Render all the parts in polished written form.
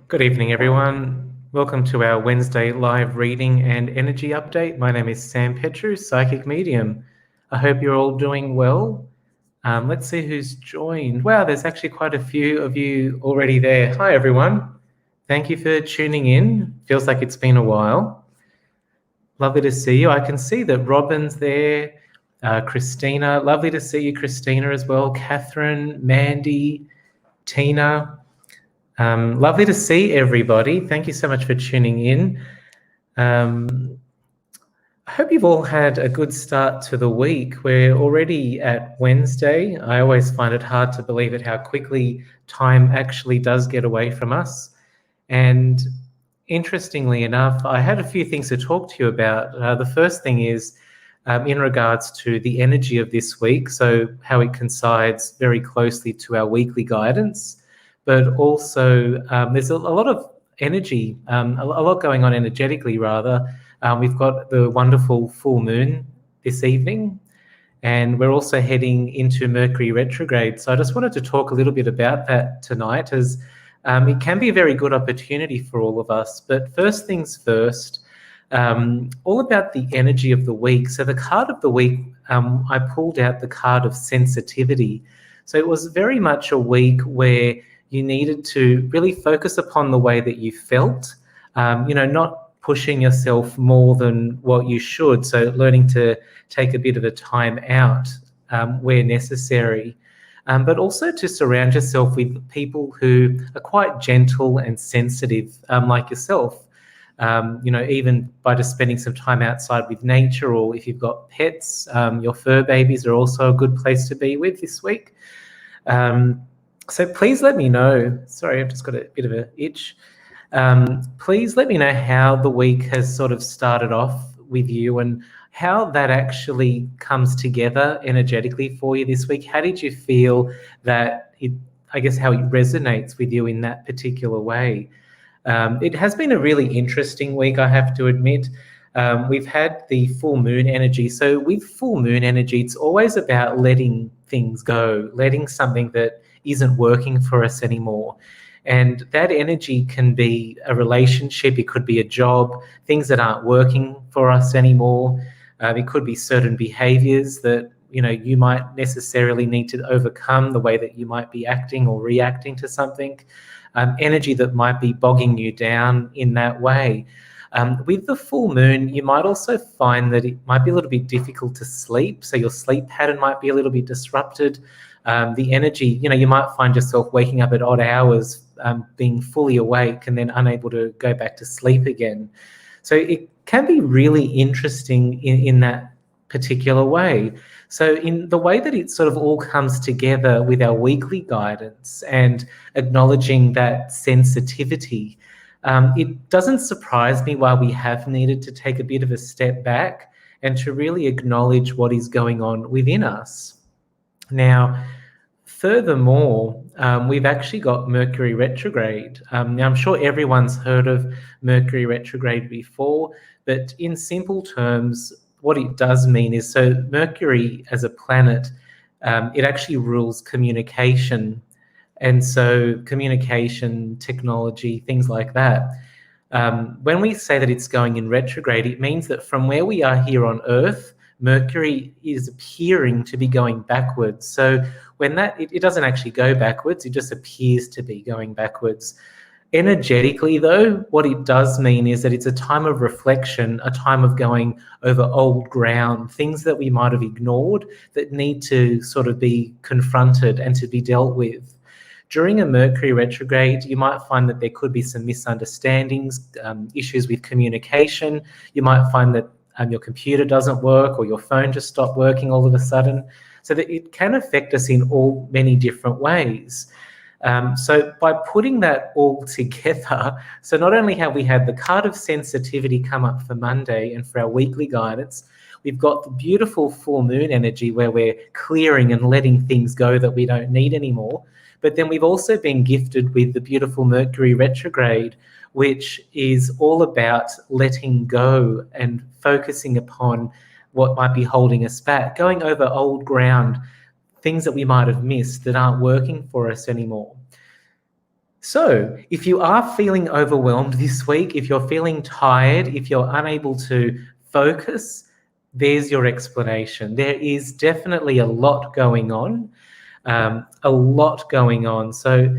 Good evening, everyone. Welcome to our Wednesday live reading and energy update. My name is Sam Petru, Psychic Medium. I hope you're all doing well. Let's see who's joined. Wow, there's actually quite a few of you already there. Hi, everyone. Thank you for tuning in. Feels like it's been a while. Lovely to see you. I can see that Robin's there. Christina, lovely to see you, Christina, as well. Catherine, Mandy, Tina. Lovely to see everybody. Thank you so much for tuning in. I hope you've all had a good start to the week. We're already at Wednesday. I always find it hard to believe it how quickly time actually does get away from us. And interestingly enough, I had a few things to talk to you about. The first thing is in regards to the energy of this week, so how it coincides very closely to our weekly guidance. But also there's a lot of energy, a lot going on energetically, rather. We've got the wonderful full moon this evening, and we're also heading into Mercury Retrograde. So I just wanted to talk a little bit about that tonight, as it can be a very good opportunity for all of us. But first things first, all about the energy of the week. So the card of the week, I pulled out the card of sensitivity. So it was very much a week where you needed to really focus upon the way that you felt, not pushing yourself more than what you should. So learning to take a bit of a time out where necessary, but also to surround yourself with people who are quite gentle and sensitive, like yourself. Even by just spending some time outside with nature, or if you've got pets, your fur babies are also a good place to be with this week. So please let me know. Sorry, I've just got a bit of an itch. Please let me know how the week has sort of started off with you and how that actually comes together energetically for you this week. How did you feel that how it resonates with you in that particular way? It has been a really interesting week, I have to admit. We've had the full moon energy. So with full moon energy, it's always about letting things go, letting something that isn't working for us anymore. And that energy can be a relationship, it could be a job, things that aren't working for us anymore. It could be certain behaviors that you might necessarily need to overcome, the way that you might be acting or reacting to something. Energy that might be bogging you down in that way. With the full moon, you might also find that it might be a little bit difficult to sleep. So your sleep pattern might be a little bit disrupted. The energy, you might find yourself waking up at odd hours, being fully awake and then unable to go back to sleep again. So it can be really interesting in that particular way. So in the way that it sort of all comes together with our weekly guidance and acknowledging that sensitivity, it doesn't surprise me why we have needed to take a bit of a step back and to really acknowledge what is going on within us. Now, furthermore, we've actually got Mercury Retrograde. Now, I'm sure everyone's heard of Mercury Retrograde before, but in simple terms, what it does mean is, so Mercury as a planet, it actually rules communication. And so communication, technology, things like that. When we say that it's going in retrograde, it means that from where we are here on Earth, Mercury is appearing to be going backwards. So when it doesn't actually go backwards, it just appears to be going backwards. Energetically, though, what it does mean is that it's a time of reflection, a time of going over old ground, things that we might have ignored that need to sort of be confronted and to be dealt with. During a Mercury retrograde, you might find that there could be some misunderstandings, issues with communication. You might find that your computer doesn't work or your phone just stopped working all of a sudden. So that it can affect us in all many different ways. So by putting that all together, so not only have we had the card of sensitivity come up for Monday and for our weekly guidance, we've got the beautiful full moon energy where we're clearing and letting things go that we don't need anymore. But then we've also been gifted with the beautiful Mercury retrograde, which is all about letting go and focusing upon what might be holding us back, going over old ground, things that we might have missed that aren't working for us anymore. So if you are feeling overwhelmed this week, if you're feeling tired, if you're unable to focus, there's your explanation. There is definitely a lot going on, a lot going on. So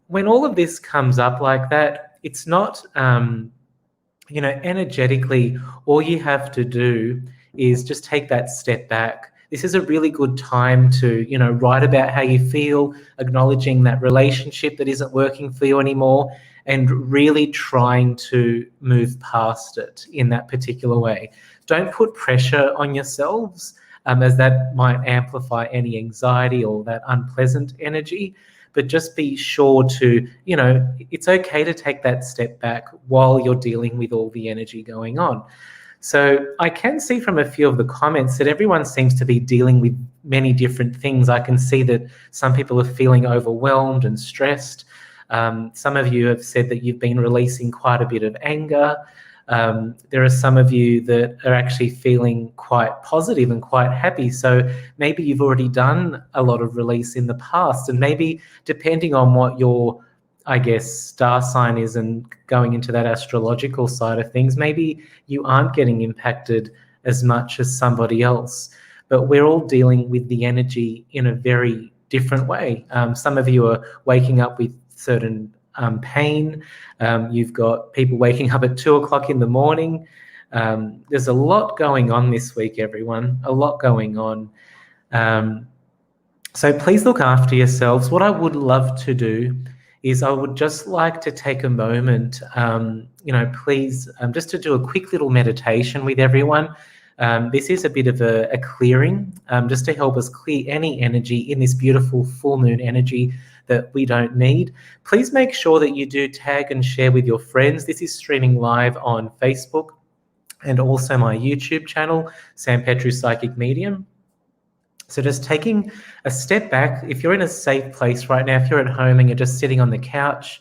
when all of this comes up like that, it's not, energetically, all you have to do is just take that step back. This is a really good time to, write about how you feel, acknowledging that relationship that isn't working for you anymore, and really trying to move past it in that particular way. Don't put pressure on yourselves, as that might amplify any anxiety or that unpleasant energy. But just be sure to, it's okay to take that step back while you're dealing with all the energy going on. So I can see from a few of the comments that everyone seems to be dealing with many different things. I can see that some people are feeling overwhelmed and stressed. Some of you have said that you've been releasing quite a bit of anger. There are some of you that are actually feeling quite positive and quite happy. So maybe you've already done a lot of release in the past, and maybe depending on what your, star sign is and going into that astrological side of things, maybe you aren't getting impacted as much as somebody else. But we're all dealing with the energy in a very different way. Some of you are waking up with certain pain. You've got people waking up at 2 o'clock in the morning. There's a lot going on this week, everyone, a lot going on. So please look after yourselves. What I would love to do is I would just like to take a moment, please, just to do a quick little meditation with everyone. This is a bit of a clearing, just to help us clear any energy in this beautiful full moon energy that we don't need. Please make sure that you do tag and share with your friends. This is streaming live on Facebook and also my YouTube channel, Sam Petru Psychic Medium. So just taking a step back, if you're in a safe place right now, if you're at home and you're just sitting on the couch,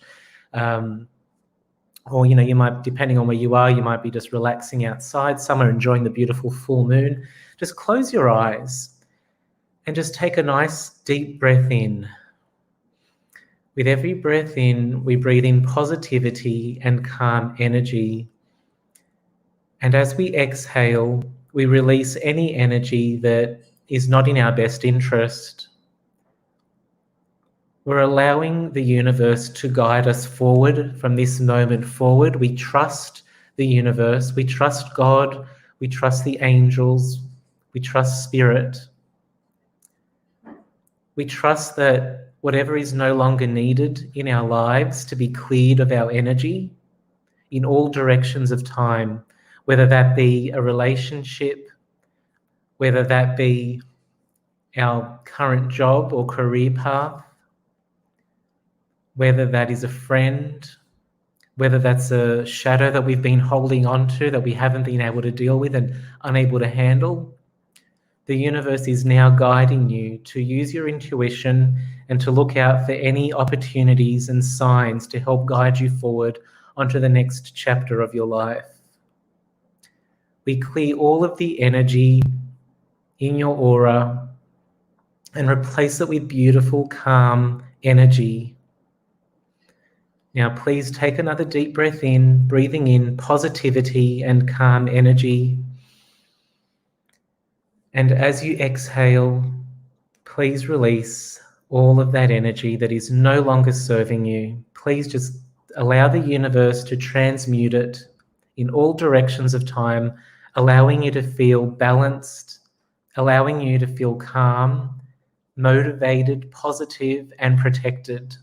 or, you might, depending on where you are, you might be just relaxing outside, somewhere enjoying the beautiful full moon. Just close your eyes and just take a nice deep breath in. With every breath in, we breathe in positivity and calm energy. And as we exhale, we release any energy that is not in our best interest. We're allowing the universe to guide us forward from this moment forward. We trust the universe, we trust God, we trust the angels, we trust spirit. We trust that whatever is no longer needed in our lives to be cleared of our energy in all directions of time, whether that be a relationship, whether that be our current job or career path, whether that is a friend, whether that's a shadow that we've been holding on to that we haven't been able to deal with and unable to handle. The universe is now guiding you to use your intuition and to look out for any opportunities and signs to help guide you forward onto the next chapter of your life. We clear all of the energy in your aura and replace it with beautiful, calm energy. Now, please take another deep breath in, breathing in positivity and calm energy. And as you exhale, please release all of that energy that is no longer serving you. Please just allow the universe to transmute it in all directions of time, allowing you to feel balanced, allowing you to feel calm, motivated, positive, and protected.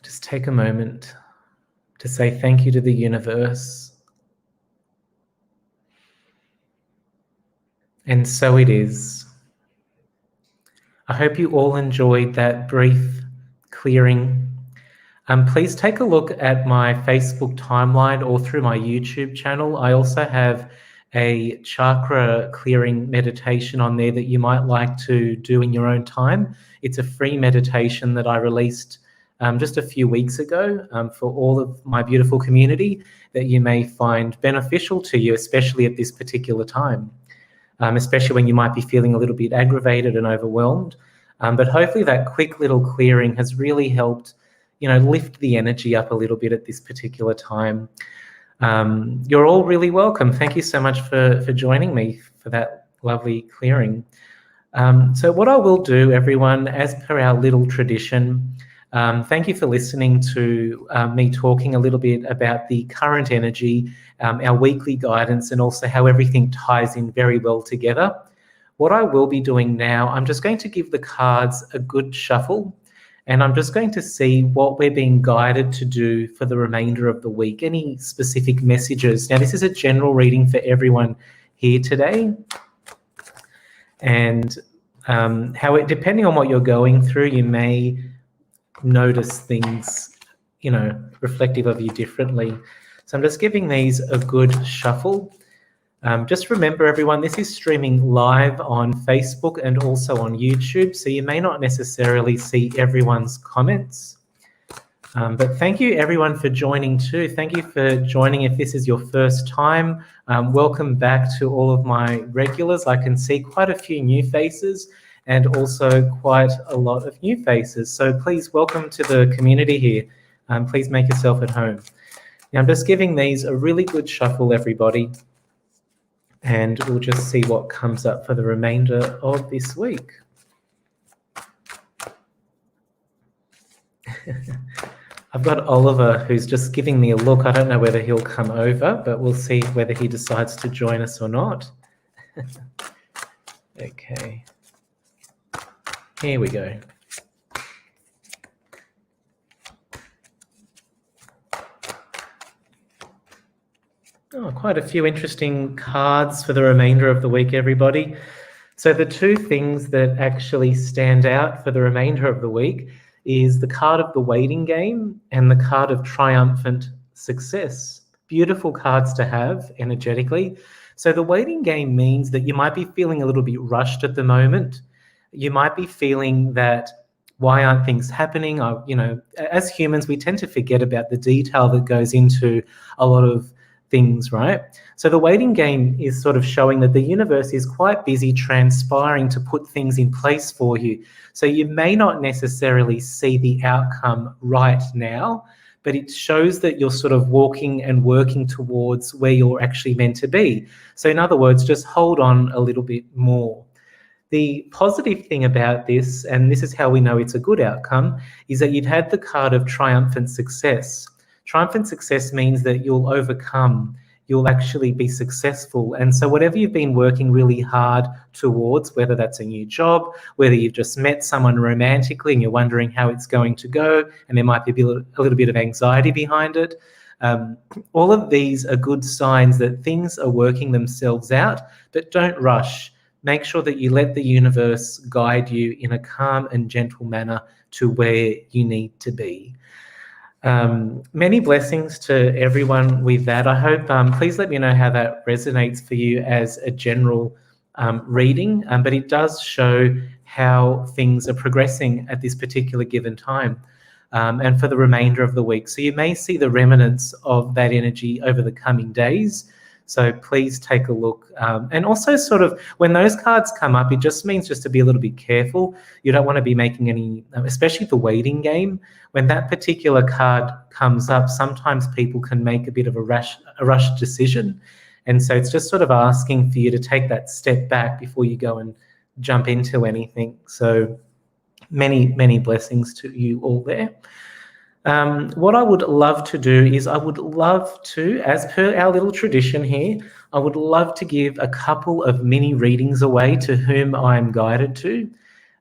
Just take a moment to say thank you to the universe. And so it is. I hope you all enjoyed that brief clearing. Please take a look at my Facebook timeline or through my YouTube channel. I also have a chakra clearing meditation on there that you might like to do in your own time. It's a free meditation that I released just a few weeks ago for all of my beautiful community that you may find beneficial to you, especially at this particular time. Especially when you might be feeling a little bit aggravated and overwhelmed. But hopefully that quick little clearing has really helped, lift the energy up a little bit at this particular time. You're all really welcome. Thank you so much for joining me for that lovely clearing. So what I will do, everyone, as per our little tradition, thank you for listening to me talking a little bit about the current energy, our weekly guidance, and also how everything ties in very well together. What I will be doing now, I'm just going to give the cards a good shuffle, and I'm just going to see what we're being guided to do for the remainder of the week, any specific messages. Now, this is a general reading for everyone here today. And depending on what you're going through, you may notice things, reflective of you differently. So I'm just giving these a good shuffle. Just remember, everyone, this is streaming live on Facebook and also on YouTube, so you may not necessarily see everyone's comments. But thank you, everyone, for joining too. Thank you for joining if this is your first time. Welcome back to all of my regulars. I can see quite a few new faces and also quite a lot of new faces. So please welcome to the community here. Please make yourself at home. Now, I'm just giving these a really good shuffle, everybody, and we'll just see what comes up for the remainder of this week. I've got Oliver, who's just giving me a look. I don't know whether he'll come over, but we'll see whether he decides to join us or not. Okay. Here we go. Oh, quite a few interesting cards for the remainder of the week, everybody. So the two things that actually stand out for the remainder of the week is the card of the waiting game and the card of triumphant success. Beautiful cards to have energetically. So the waiting game means that you might be feeling a little bit rushed at the moment. You might be feeling that, why aren't things happening? As humans, we tend to forget about the detail that goes into a lot of things, right? So the waiting game is sort of showing that the universe is quite busy transpiring to put things in place for you. So you may not necessarily see the outcome right now, but it shows that you're sort of walking and working towards where you're actually meant to be. So in other words, just hold on a little bit more. The positive thing about this, and this is how we know it's a good outcome, is that you've had the card of triumphant success. Triumphant success means that you'll overcome, you'll actually be successful. And so whatever you've been working really hard towards, whether that's a new job, whether you've just met someone romantically and you're wondering how it's going to go, and there might be a little bit of anxiety behind it, all of these are good signs that things are working themselves out, but don't rush. Make sure that you let the universe guide you in a calm and gentle manner to where you need to be. Many blessings to everyone with that. I hope, please let me know how that resonates for you as a general reading, but it does show how things are progressing at this particular given time and for the remainder of the week. So you may see the remnants of that energy over the coming days. So please take a look. And also sort of when those cards come up, it just means just to be a little bit careful. You don't want to be making any, especially the waiting game. When that particular card comes up, sometimes people can make a bit of a rushed decision. And so it's just sort of asking for you to take that step back before you go and jump into anything. So many, many blessings to you all there. What I would love to do is I would love to, as per our little tradition here, I would love to give a couple of mini readings away to whom I'm guided to.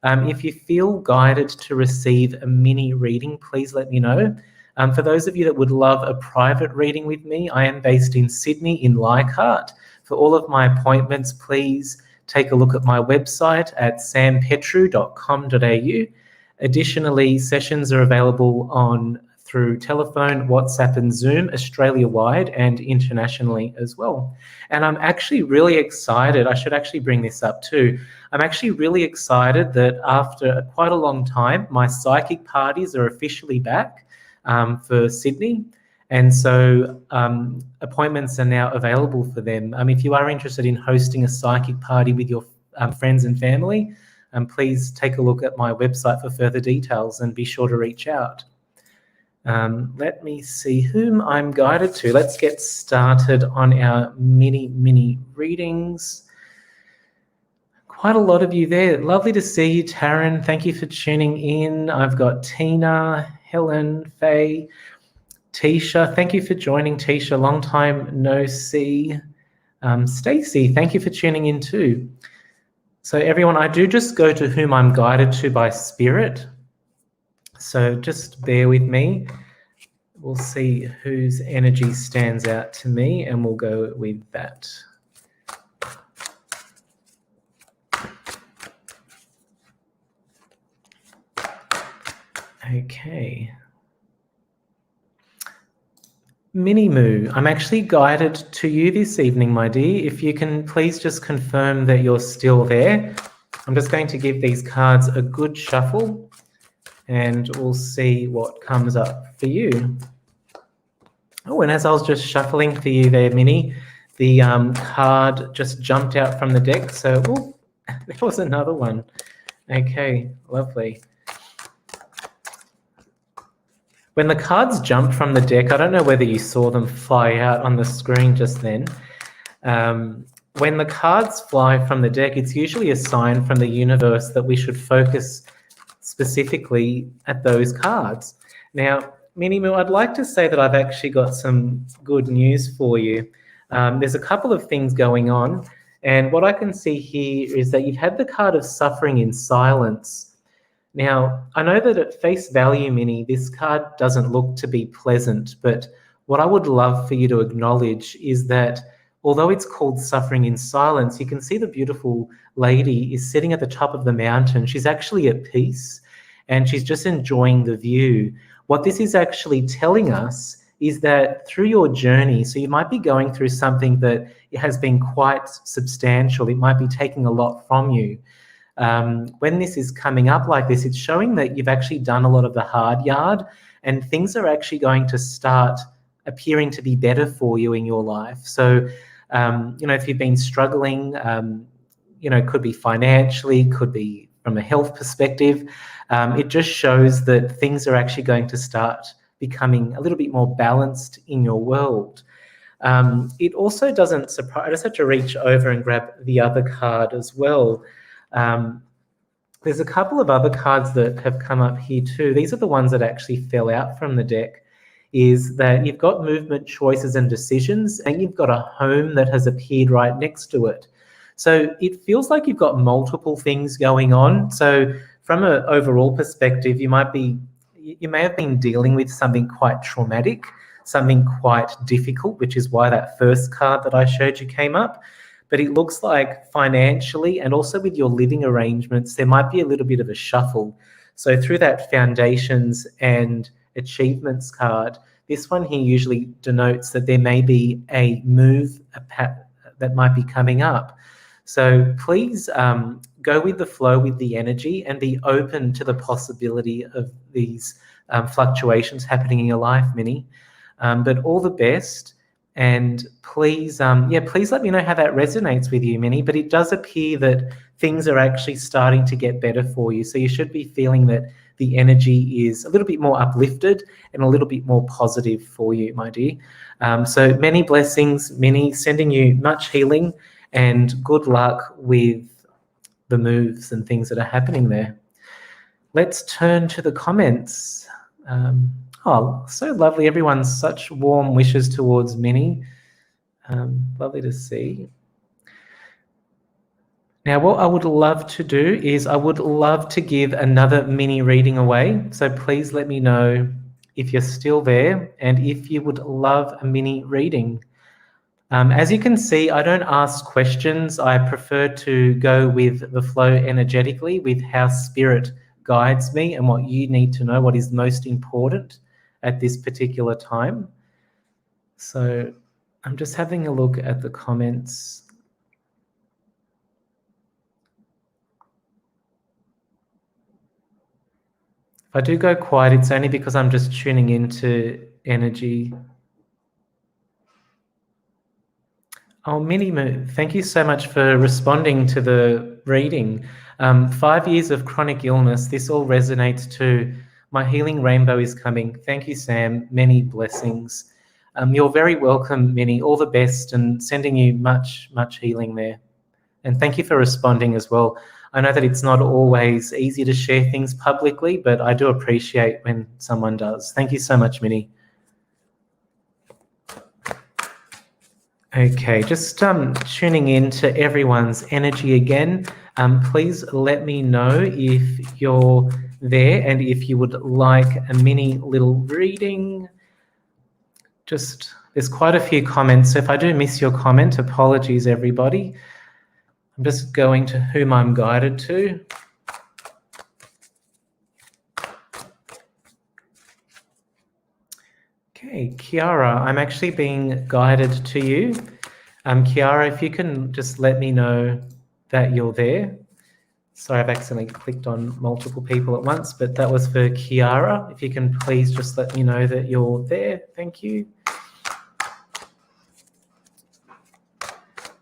If you feel guided to receive a mini reading, please let me know. For those of you that would love a private reading with me, I am based in Sydney in Leichhardt. For all of my appointments, please take a look at my website at sampetru.com.au. Additionally, sessions are available through telephone, WhatsApp and Zoom, Australia-wide and internationally as well. And I'm actually really excited. I should actually bring this up too. I'm actually really excited that after quite a long time, my psychic parties are officially back for Sydney. And so appointments are now available for them. If you are interested in hosting a psychic party with your friends and family, please take a look at my website for further details and be sure to reach out. Let me see whom I'm guided to. Let's get started on our mini readings. Quite a lot of you there. Lovely to see you, Taryn. Thank you for tuning in. I've got Tina, Helen, Faye, Tisha. Thank you for joining, Tisha. Long time no see. Stacey, thank you for tuning in too. So everyone, I do just go to whom I'm guided to by spirit. So just bear with me. We'll see whose energy stands out to me and we'll go with that. Okay. Mini Moo, I'm actually guided to you this evening, my dear. If you can please just confirm that you're still there. I'm just going to give these cards a good shuffle and we'll see what comes up for you. Oh, and as I was just shuffling for you there, Minnie, the card just jumped out from the deck. So, oh, there was another one. Okay, lovely. When the cards jump from the deck, I don't know whether you saw them fly out on the screen just then. When the cards fly from the deck, it's usually a sign from the universe that we should focus specifically at those cards. Now, Minnie Moo, I'd like to say that I've actually got some good news for you. There's a couple of things going on, and what I can see here is that you've had the card of suffering in silence. Now, I know that at face value, Minnie, this card doesn't look to be pleasant, but what I would love for you to acknowledge is that although it's called suffering in silence, you can see the beautiful lady is sitting at the top of the mountain. She's actually at peace and she's just enjoying the view. What this is actually telling us is that through your journey, so you might be going through something that has been quite substantial. It might be taking a lot from you. When this is coming up like this, it's showing that you've actually done a lot of the hard yard and things are actually going to start appearing to be better for you in your life. So, if you've been struggling, could be financially, could be from a health perspective, it just shows that things are actually going to start becoming a little bit more balanced in your world. It also doesn't surprise, I just have to reach over and grab the other card as well. There's a couple of other cards that have come up here too. These are the ones that actually fell out from the deck, is that you've got movement, choices and decisions, and you've got a home that has appeared right next to it. So it feels like you've got multiple things going on. So from an overall perspective, you may have been dealing with something quite traumatic, something quite difficult, which is why that first card that I showed you came up. But it looks like financially and also with your living arrangements, there might be a little bit of a shuffle. So through that foundations and achievements card, this one here usually denotes that there may be a move that might be coming up. So please go with the flow with the energy and be open to the possibility of these fluctuations happening in your life, Minnie. But all the best. And please, please let me know how that resonates with you, Minnie. But it does appear that things are actually starting to get better for you. So you should be feeling that the energy is a little bit more uplifted and a little bit more positive for you, my dear. So many blessings, Minnie, sending you much healing and good luck with the moves and things that are happening there. Let's turn to the comments. Oh, so lovely. Everyone's such warm wishes towards Minnie. Lovely to see. Now, what I would love to do is I would love to give another mini reading away. So please let me know if you're still there and if you would love a mini reading. As you can see, I don't ask questions. I prefer to go with the flow energetically, with how spirit guides me and what you need to know, what is most important at this particular time. So I'm just having a look at the comments. If I do go quiet, it's only because I'm just tuning into energy. Oh, Minnie Moo, thank you so much for responding to the reading. 5 years of chronic illness. This all resonates too. My healing rainbow is coming. Thank you, Sam. Many blessings. You're very welcome, Minnie. All the best, and sending you much, much healing there. And thank you for responding as well. I know that it's not always easy to share things publicly, but I do appreciate when someone does. Thank you so much, Minnie. Okay, just tuning in to everyone's energy again. Please let me know if you're there and if you would like a mini little reading. There's quite a few comments, so if I do miss your comment, apologies, everybody. I'm just going to whom I'm guided to. Okay, Kiara, I'm actually being guided to you. Kiara, if you can just let me know that you're there. Sorry, I've accidentally clicked on multiple people at once, but that was for Kiara. If you can please just let me know that you're there. Thank you.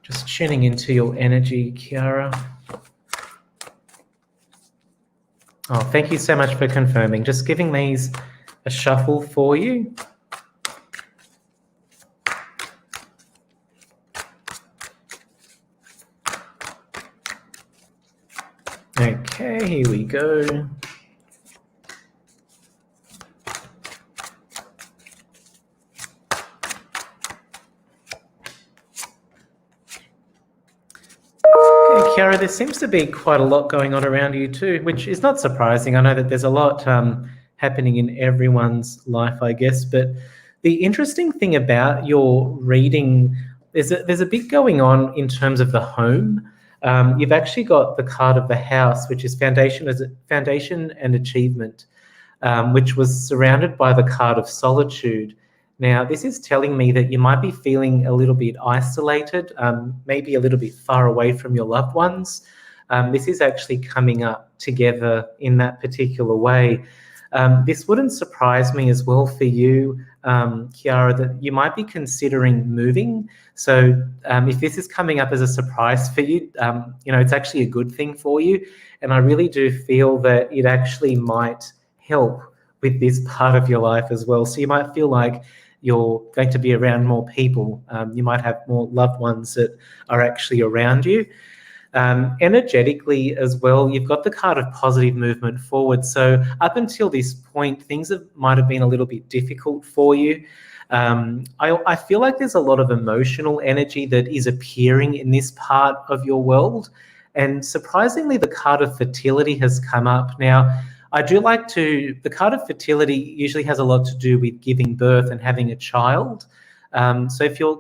Just tuning into your energy, Kiara. Oh, thank you so much for confirming. Just giving these a shuffle for you. Okay, here we go. Kiara, there seems to be quite a lot going on around you too, which is not surprising. I know that there's a lot happening in everyone's life, I guess. But the interesting thing about your reading, there's a bit going on in terms of the home. You've actually got the card of the house, which is foundation and achievement, which was surrounded by the card of solitude. Now, this is telling me that you might be feeling a little bit isolated, maybe a little bit far away from your loved ones. This is actually coming up together in that particular way. This wouldn't surprise me as well for you, Kiara, that you might be considering moving. So if this is coming up as a surprise for you, it's actually a good thing for you. And I really do feel that it actually might help with this part of your life as well. So you might feel like you're going to be around more people. You might have more loved ones that are actually around you. Energetically as well, you've got the card of positive movement forward. So up until this point, things might have been a little bit difficult for you. I feel like there's a lot of emotional energy that is appearing in this part of your world. And surprisingly, the card of fertility has come up. Now, the card of fertility usually has a lot to do with giving birth and having a child. So if you're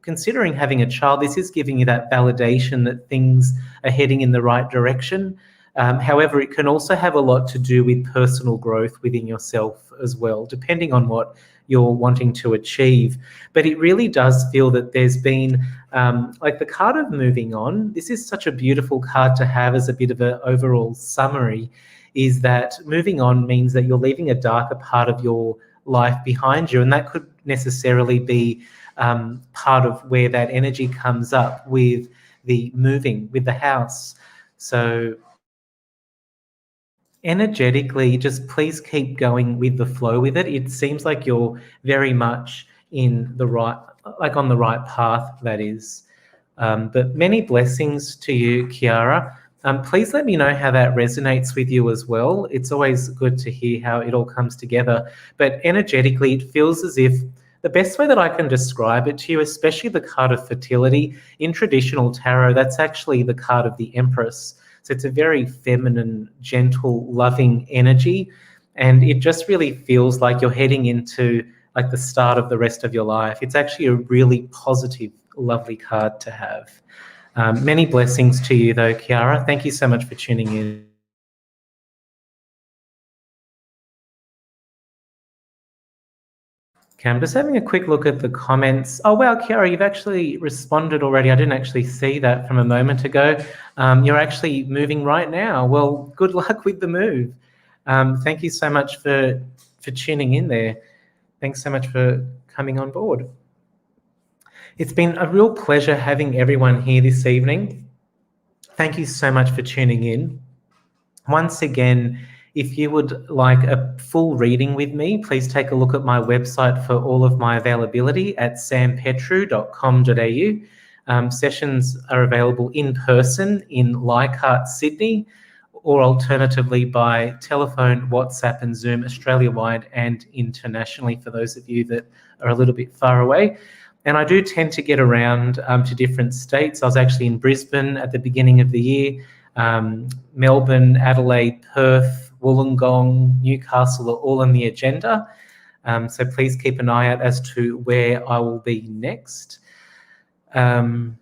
considering having a child, this is giving you that validation that things are heading in the right direction. However, it can also have a lot to do with personal growth within yourself as well, depending on what you're wanting to achieve. But it really does feel that there's been, like the card of moving on, this is such a beautiful card to have as a bit of an overall summary, is that moving on means that you're leaving a darker part of your life behind you. And that could necessarily be part of where that energy comes up with the moving, with the house. So energetically, just please keep going with the flow with it. It seems like you're very much on the right path, that is. But many blessings to you, Kiara. Please let me know how that resonates with you as well. It's always good to hear how it all comes together. But energetically, it feels as if the best way that I can describe it to you, especially the card of fertility, in traditional tarot, that's actually the card of the Empress. So it's a very feminine, gentle, loving energy. And it just really feels like you're heading into like the start of the rest of your life. It's actually a really positive, lovely card to have. Many blessings to you though, Kiara. Thank you so much for tuning in. Okay, I'm just having a quick look at the comments. Oh, wow, Kiara, you've actually responded already. I didn't actually see that from a moment ago. You're actually moving right now. Well, good luck with the move. Thank you so much for tuning in there. Thanks so much for coming on board. It's been a real pleasure having everyone here this evening. Thank you so much for tuning in. Once again, if you would like a full reading with me, please take a look at my website for all of my availability at sampetru.com.au. Sessions are available in person in Leichhardt, Sydney, or alternatively by telephone, WhatsApp and Zoom Australia-wide and internationally for those of you that are a little bit far away. And I do tend to get around to different states. I was actually in Brisbane at the beginning of the year. Melbourne, Adelaide, Perth, Wollongong, Newcastle are all on the agenda. So please keep an eye out as to where I will be next. Lovely.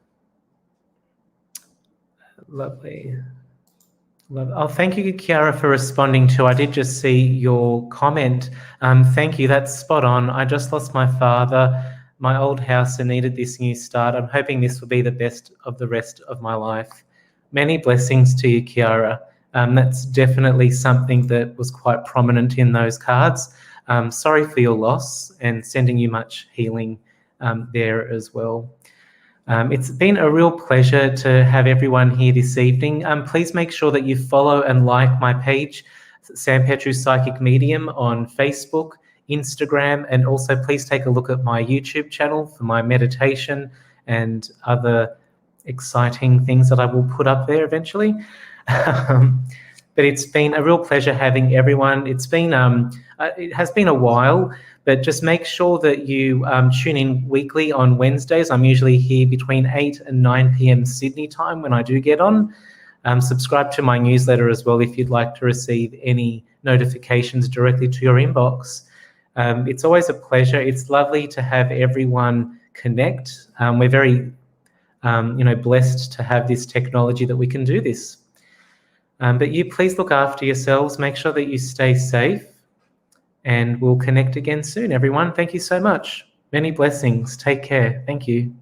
Oh, thank you, Kiara, for responding to. I did just see your comment. Thank you. That's spot on. I just lost my father, my old house, and needed this new start. I'm hoping this will be the best of the rest of my life. Many blessings to you, Kiara. That's definitely something that was quite prominent in those cards. Sorry for your loss and sending you much healing there as well. It's been a real pleasure to have everyone here this evening. Please make sure that you follow and like my page, Sam Petru Psychic Medium, on Facebook, Instagram, and also please take a look at my YouTube channel for my meditation and other exciting things that I will put up there eventually. But it's been a real pleasure having everyone. It has been a while, but just make sure that you tune in weekly on Wednesdays. I'm usually here between 8 and 9 p.m. Sydney time when I do get on. Subscribe to my newsletter as well if you'd like to receive any notifications directly to your inbox. It's always a pleasure. It's lovely to have everyone connect. We're very blessed to have this technology that we can do this. But you please look after yourselves. Make sure that you stay safe. And we'll connect again soon, everyone. Thank you so much. Many blessings. Take care. Thank you.